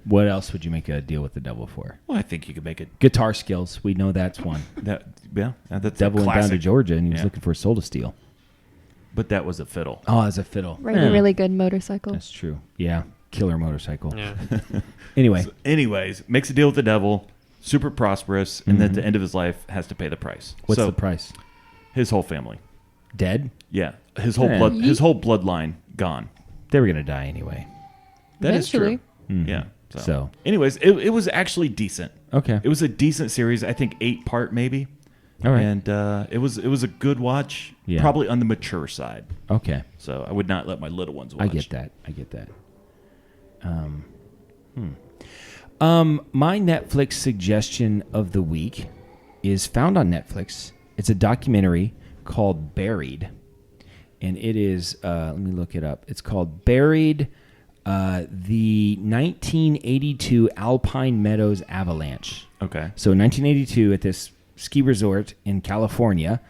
What else would you make a deal with the devil for? Well, I think you could make it. Guitar skills. We know that's one. That's Devil a went down to classic. Georgia and he was Yeah. looking for a soul to steal. But that was a fiddle. Oh, as a fiddle. Ride a really good motorcycle. That's true. Yeah. Killer motorcycle. Yeah. Anyway. So anyways, makes a deal with the devil, super prosperous, and then at the end of his life has to pay the price. What's So, the price? His whole family. Dead? Yeah, his whole Yeah. his whole bloodline gone. They were going to die anyway. That is Eventually. true. Yeah. So. anyways, it was actually decent. Okay. It was a decent series. I think 8-part maybe. All right. And it was a good watch. Yeah. Probably on the mature side. Okay. So I would not let my little ones watch. I get that. My Netflix suggestion of the week is found on Netflix. It's a documentary called Buried. And it is, let me look it up. It's called Buried, the 1982 Alpine Meadows Avalanche. Okay. So in 1982, at this ski resort in California,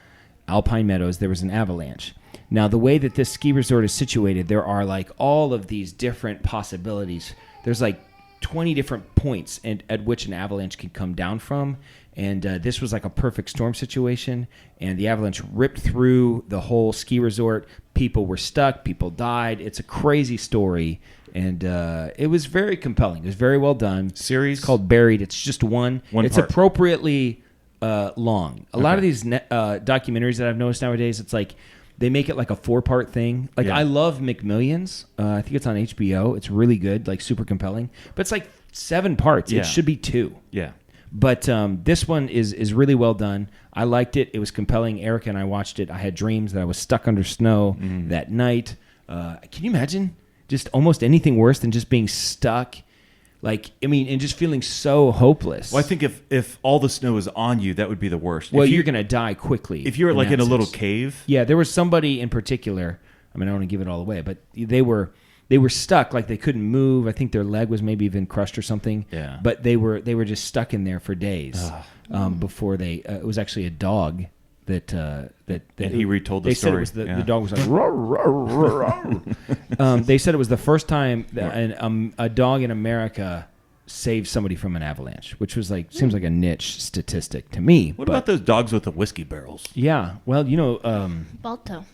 Alpine Meadows, there was an avalanche. Now, the way that this ski resort is situated, there are like all of these different possibilities. There's like 20 different points at which an avalanche can come down from. And this was like a perfect storm situation. And the avalanche ripped through the whole ski resort. People were stuck. People died. It's a crazy story. And it was very compelling. It was very well done. Series? It's called Buried. It's just one. It's part. appropriately long. A lot of Okay. these documentaries that I've noticed nowadays, it's like they make it like a 4-part thing. Like Yeah. I love McMillions. I think it's on HBO. It's really good, like super compelling. But it's like 7 parts. Yeah. It should be 2. Yeah. But this one is really well done. I liked it. It was compelling. Erica and I watched it. I had dreams that I was stuck under snow that night. Can you imagine just almost anything worse than just being stuck? Like, I mean, and just feeling so hopeless. Well, I think if all the snow is on you, that would be the worst. Well, If you're going to die quickly. if you're like that in a little sense. cave. Yeah, there was somebody in particular. I mean, I don't want to give it all away, but they were they were stuck, like they couldn't move. I think their leg was maybe even crushed or something. Yeah. But they were just stuck in there for days before they. It was actually a dog that And he retold the they story. Said it was Yeah. the dog was like. "Roar, roar, roar, roar." They said it was the first time that a dog in America saved somebody from an avalanche, which was like seems like a niche statistic to me. What but- about those dogs with the whiskey barrels? Yeah, well, Balto.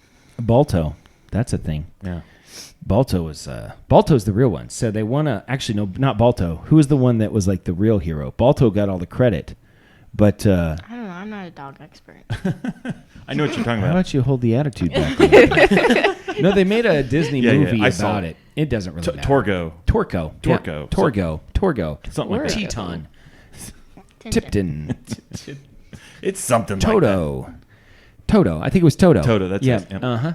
Balto, that's a thing. Yeah. Balto's the real one. So they want to actually no, not Balto. Who was the one that was like the real hero? Balto got all the credit, but I don't know. I'm not a dog expert. I know what you're talking how about. about you hold the attitude back? No, they made a Disney Yeah, movie I saw about it. It doesn't really matter. Torgo. Torco. Something like that. Teton. Tintin. Tipton. It's something like Toto. Toto. I think it was Toto. Toto, that's yeah. it, yep. Uh-huh.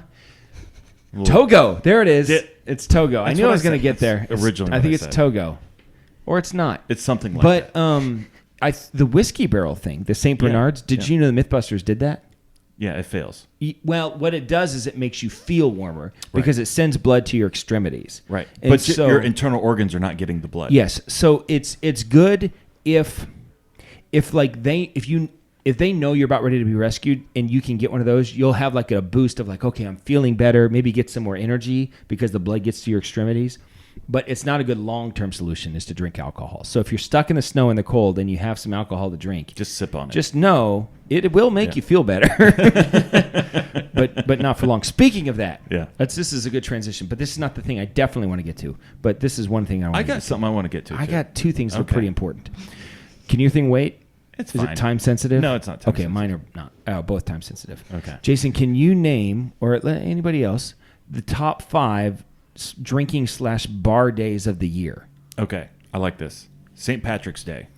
that. Togo. There it is. Di- It's Togo. I That's knew I what was I going to said. get there. That's originally I what think I it's said. Togo. Or it's not. It's something like But that. the whiskey barrel thing, the St. Bernard's, did you know the Mythbusters did that? Yeah, it fails. Well, what it does is it makes you feel warmer because it sends blood to your extremities. Right. And But so, your internal organs are not getting the blood. yes, so it's good if they know you're about ready to be rescued and you can get one of those, you'll have like a boost of like, okay, I'm feeling better, maybe get some more energy because the blood gets to your extremities. But it's not a good long-term solution is to drink alcohol. So if you're stuck in the snow and the cold and you have some alcohol to drink, Just sip on it. just know it will make you feel better, but not for long. Speaking of that, Yeah. this is a good transition. But this is not the thing I definitely want to get to. But this is one thing I want. I got something I want to get to. I too. got two things that are Okay. pretty important. Can your thing wait? It's Is fine. it time sensitive? No, it's not time Okay, sensitive. mine are not. Oh, both time sensitive. Okay. Jason, can you name or let anybody else the top 5 drinking/bar days of the year? Okay. I like this. St. Patrick's Day.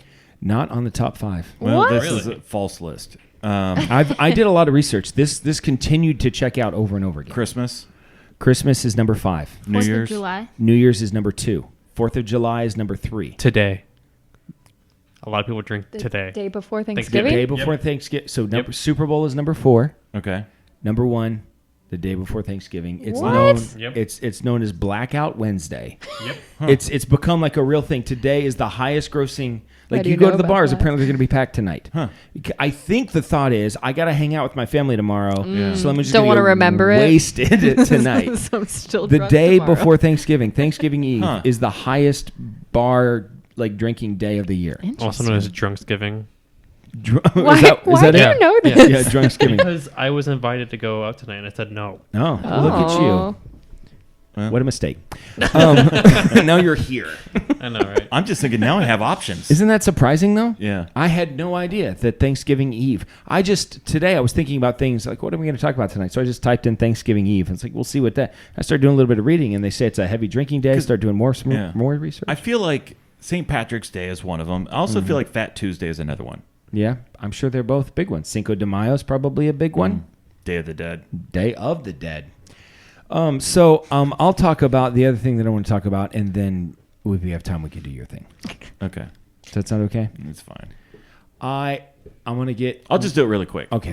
Not on the top 5. Well, What? this is Really? a false list. I did a lot of research. This continued to check out over and over again. Christmas, Christmas is number 5. New 4th Year's. of July. New Year's is number 2. 4th of July is number 3. Today. A lot of people drink The today. day before Thanksgiving. Thanksgiving. Day before Thanksgiving. So Super Bowl is number 4. Okay. Number 1, the day before Thanksgiving. It's What? known. Yep. It's known as Blackout Wednesday. Yep. It's become like a real thing. Today is the highest grossing. Like How do you you go know to the about bars, that? apparently they're going to be packed tonight. Huh. I think the thought is I got to hang out with my family tomorrow, so I'm just Don't gonna wanna get remember it. wasted tonight. So I'm still The drunk day tomorrow. before Thanksgiving, Thanksgiving Eve, Huh. is the highest bar like drinking day of the year. Also known as Drunksgiving. Why, why that do it? you know Yeah. this? Yeah, Drunksgiving. Because I was invited to go out tonight and I said no. Oh, look at you. Well, What a mistake. Now you're here. I know, right? I'm just thinking now I have options. Isn't that surprising though? Yeah. I had no idea that Thanksgiving Eve. Today I was thinking about things like, what are we going to talk about tonight? So I just typed in Thanksgiving Eve. And it's like, we'll see what that. I started doing a little bit of reading and they say it's a heavy drinking day. I started doing more research. I feel like St. Patrick's Day is one of them. I also feel like Fat Tuesday is another one. Yeah, I'm sure they're both big ones. Cinco de Mayo is probably a big one. Day of the Dead. Day of the Dead. So I'll talk about the other thing that I want to talk about, and then if we have time, we can do your thing. Okay. Does that sound okay? It's fine. I want to get. I'll just do it really quick. Okay.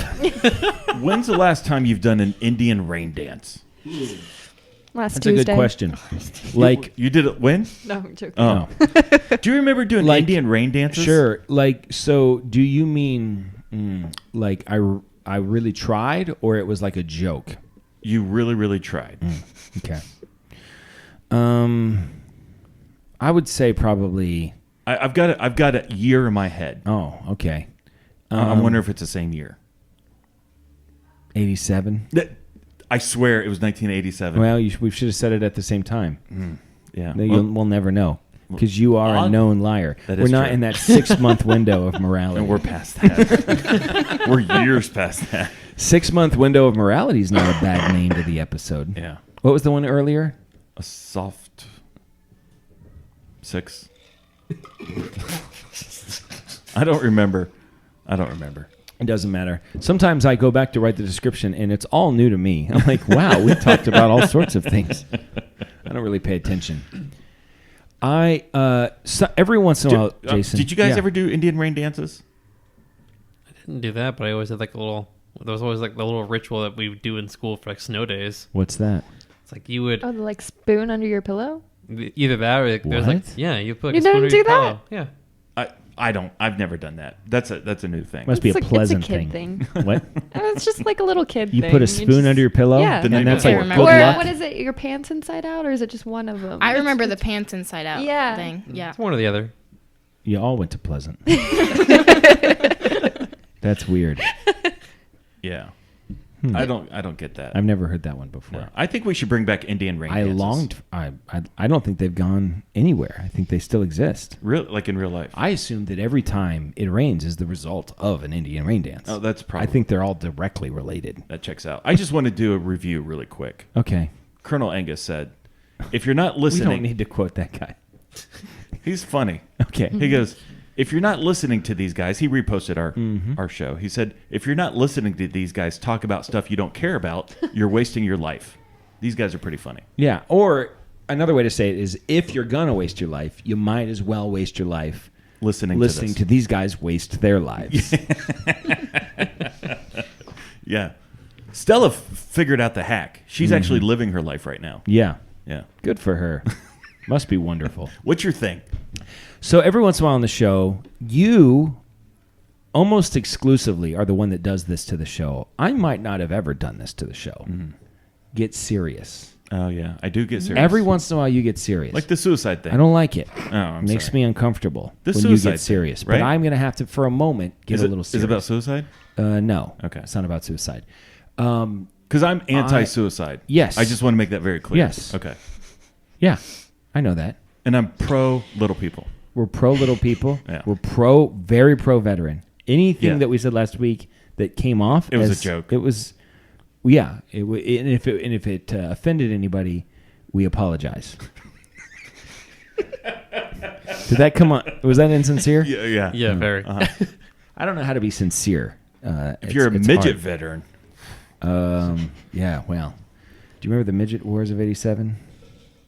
When's the last time you've done an Hmm. Indian rain dance? Last That's Tuesday. a good question. Like, You did it when? No, I'm joking. Oh. Do you remember doing Like- Indian rain dances? sure. Like, so do you mean like I really tried, or it was like a joke? You really, really tried. Okay. I would say probably. I've got a year in my head. Oh, okay. I'm wondering if it's the same year. 87. I swear it was 1987. Well, we should have said it at the same time. yeah. We'll never know because you are a I'll- known liar. That We're is not true. in that 6-month window of morality. And we're past that. We're years past that. 6-month window of morality is not a bad name to the episode. Yeah. What was the one earlier? A soft 6. I don't remember. It doesn't matter. Sometimes I go back to write the description, and it's all new to me. I'm like, wow, we talked about all sorts of things. I don't really pay attention. Every once in a while, Jason. Did you guys Yeah. ever do Indian rain dances? Didn't do that, but I always had like a little. There was always like the little ritual that we would do in school for like snow days. What's that? It's like you would Oh, the like spoon under your pillow? either that or there's like What? yeah, you put like You a spoon didn't under your do that? pillow. Yeah. I don't. I've never done that. That's a new thing. Must be a It's pleasant it's a kid thing. What? It's just like a little kid You thing. put a spoon under your pillow? Yeah. The night And that's before. like I good remember. Or luck? what is it? Your pants inside out, or is it just one of them? I remember the pants inside out Yeah. thing. Yeah. It's one or the other. You all went to Pleasant. That's weird. Yeah. I don't get that. I've never heard that one before. No. I think we should bring back Indian rain I dances. longed. I don't think they've gone anywhere. I think they still exist. Like in real life. I assume that every time it rains is the result of an Indian rain dance. Oh, that's probably. I think they're all directly related. that checks out. I just want to do a review really quick. Okay. Colonel Angus said, "If you're not We listening, don't need to quote that guy. he's funny." Okay. He goes, "If you're not listening to these guys," he reposted Mm-hmm. our show. He said, "If you're not listening to these guys talk about stuff you don't care about, you're wasting your life." These guys are pretty funny. Yeah. Or another way to say it is, if you're gonna waste your life, you might as well waste your life Listening listening to to this. these guys waste their lives. Yeah. Stella figured out the hack. She's Mm-hmm. actually living her life right now. Yeah. Yeah. Good for her. Must be wonderful. What's your thing? So every once in a while on the show, you almost exclusively are the one that does this to the show. I might not have ever done this to the show. Get serious. Oh, yeah. I do get serious. Every once in a while, you get serious. Like the suicide thing. I don't like it. Oh, I'm It makes sorry. me uncomfortable The when you suicide get serious. thing, right? But I'm going to have to, for a moment, get Is a it, little is serious. it about suicide? No. Okay. It's not about suicide. Because I'm anti-suicide. Yes. I just want to make that very clear. Yes. Okay. Yeah, I know that. And I'm pro little people. We're pro little people. Yeah. We're very pro veteran. Anything Yeah. that we said last week that came off, It was a as- joke. It was, yeah. And if it offended anybody, we apologize. Did that come on? Was that insincere? Yeah, yeah. Yeah, very. I don't know how to be sincere. If you're a midget veteran, yeah. Well, do you remember the midget wars of '87?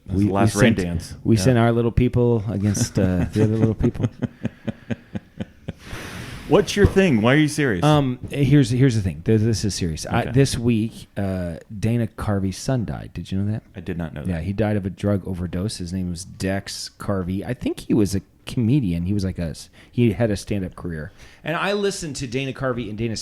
That's the last rain dance. We Yeah. sent our little people against the other little people. what's your thing? Why are you serious? Here's the thing. This is serious. Okay. This week, Dana Carvey's son died. Did you know that? I did not know that. Yeah, he died of a drug overdose. His name was Dex Carvey. I think he was a comedian. He was like he had a stand-up career. And I listened to Dana Carvey and Dana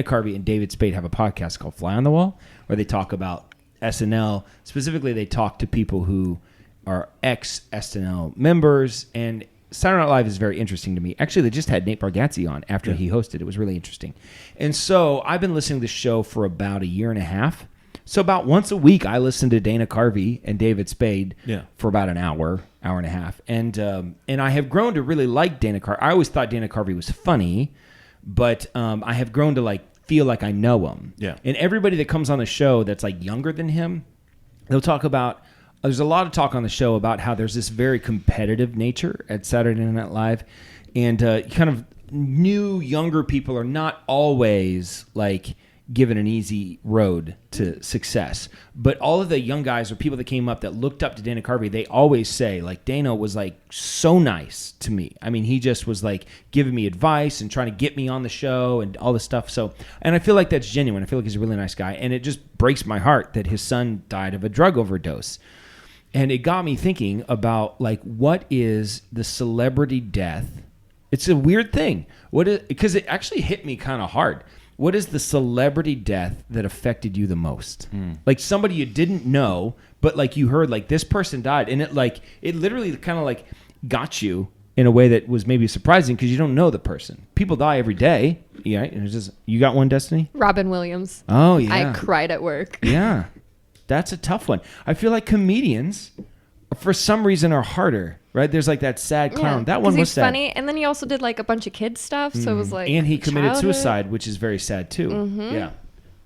Carvey and David Spade have a podcast called Fly on the Wall, where they talk about SNL. Specifically, they talk to people who are ex-SNL members, and Saturday Night Live is very interesting to me. Actually, they just had Nate Bargatze on after he hosted. It was really interesting. And so I've been listening to the show for about a year and a half. So about once a week, I listen to Dana Carvey and David Spade for about an hour and a half. And I have grown to really like Dana Carvey. I always thought Dana Carvey was funny, but I have grown to feel like I know him. Yeah. And everybody that comes on the show that's like younger than him, they'll talk about. There's a lot of talk on the show about how there's this very competitive nature at Saturday Night Live, and kind of new younger people are not always given an easy road to success. But all of the young guys or people that came up that looked up to Dana Carvey, they always say, Dana was so nice to me. I mean, he just was giving me advice and trying to get me on the show and all this stuff. So, and I feel like that's genuine. I feel like he's a really nice guy. And it just breaks my heart that his son died of a drug overdose. And it got me thinking about what is the celebrity death? It's a weird thing. Because it actually hit me kind of hard. What is the celebrity death that affected you the most? Somebody you didn't know, but you heard this person died, and it literally kind of got you in a way that was maybe surprising because you don't know the person. People die every day, yeah. And it's just, you got one, Destiny? Robin Williams. Oh yeah, I cried at work. Yeah, that's a tough one. I feel like comedians, for some reason, are harder. Right? There's that sad clown. That one was he's sad. funny, and then he also did a bunch of kids stuff. So it was and he committed childhood. suicide, which is very sad too. Yeah.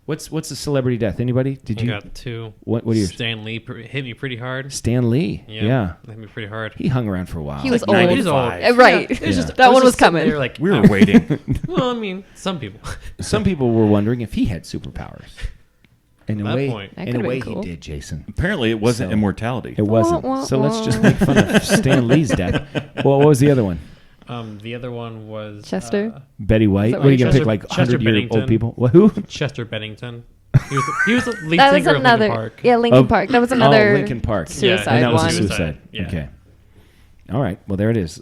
What's the celebrity death? Anybody? Did I you? got two. What are yours? Stan Lee hit me pretty hard. Stan Lee. Yeah. Hit me pretty hard. He hung around for a while. He was old. 95. He's old. Right. Yeah, it's just, That one was coming. They were like, we were waiting. well, I mean, some people. Some people were wondering if he had superpowers. In At a that way, point. That in a could've way been cool. he did, Jason. Apparently, it wasn't So- immortality. It wasn't. Wah, wah, So let's wah. just make fun of Stan Lee's death. Well, what was the other one? The other one was Chester? Betty White. that What are you right? gonna pick? Chester 100-year-old Bennington. people? What? Who? Chester Bennington. He was the lead That was singer of another. Linkin Park. Yeah, Linkin Park. That was another. Linkin Park. Suicide And that was one. a suicide. Yeah. Okay. All right. Well, there it is.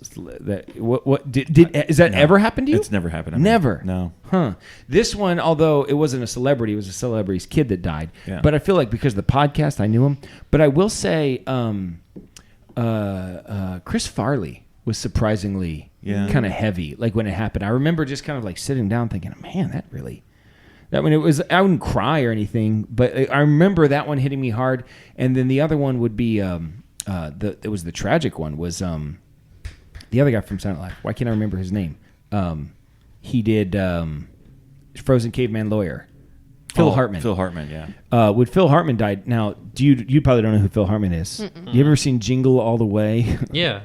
What did is that ever happened to you? It's never happened to me. Never. No. Huh. This one, although it wasn't a celebrity, it was a celebrity's kid that died. Yeah. But I feel like because of the podcast, I knew him. But I will say, Chris Farley was surprisingly kind of heavy. Like when it happened, I remember just kind of like sitting down thinking, man, that when it was, I wouldn't cry or anything, but I remember that one hitting me hard. And then the other one would be, it was the tragic one was the other guy from Silent Life. Why can't I remember his name? He did Frozen Caveman Lauer. Phil Hartman. Phil Hartman, yeah. When Phil Hartman died, now you probably don't know who Phil Hartman is. You ever seen Jingle All the Way? Yeah.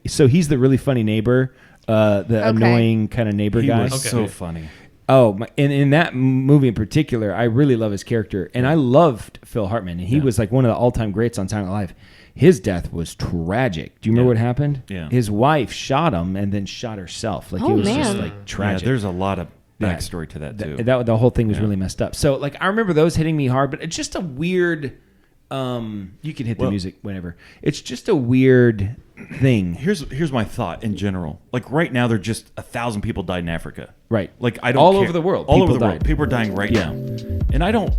So he's the really funny neighbor, the annoying kind of neighbor He guy. was so funny. Oh, and in that movie in particular, I really love his character, and I loved Phil Hartman, and he was like one of the all-time greats on Silent Life. His death was tragic. Do you remember what happened? Yeah. His wife shot him and then shot herself. Like it was just like tragic. Yeah, there's a lot of backstory to that too. The whole thing was really messed up. So like I remember those hitting me hard, but it's just a weird. You can hit the music whenever. It's just a weird thing. Here's my thought in general. Like right now, there are just 1,000 people died in Africa. Right. Like I don't all care. over the world. All People over the died. world. People are dying right now, and I don't.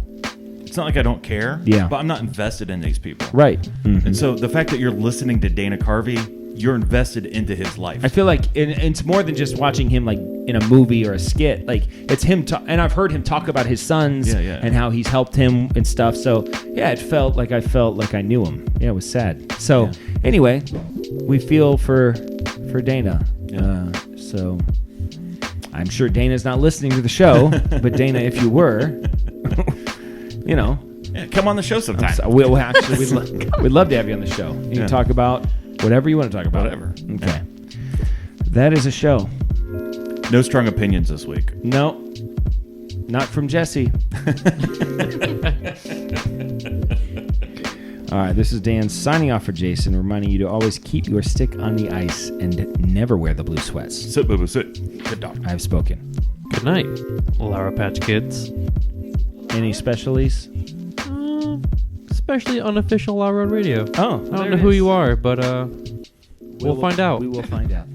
It's not like I don't care. Yeah. But I'm not invested in these people. Right. And so the fact that you're listening to Dana Carvey, you're invested into his life. I feel like it's more than just watching him like in a movie or a skit. Like it's him, and I've heard him talk about his sons and how he's helped him and stuff. So yeah, it felt like I knew him. Yeah, it was sad. So anyway, we feel for Dana. Yeah. So I'm sure Dana's not listening to the show, but Dana, if you were, you know, come on the show sometime. We'll actually we'd love to have you on the show. You can talk about whatever you want to talk about. Whatever. Okay. That is a show. No strong opinions this week. No. Not from Jesse. All right, this is Dan signing off for Jason, reminding you to always keep your stick on the ice and never wear the blue sweats. Sit, boo, boo, sit. Good dog. I've spoken. Good night, Lauer Patch Kids. Any specialties? Especially unofficial Lauer Road Radio. Oh, I don't know who you are, but we'll find out. We will find out.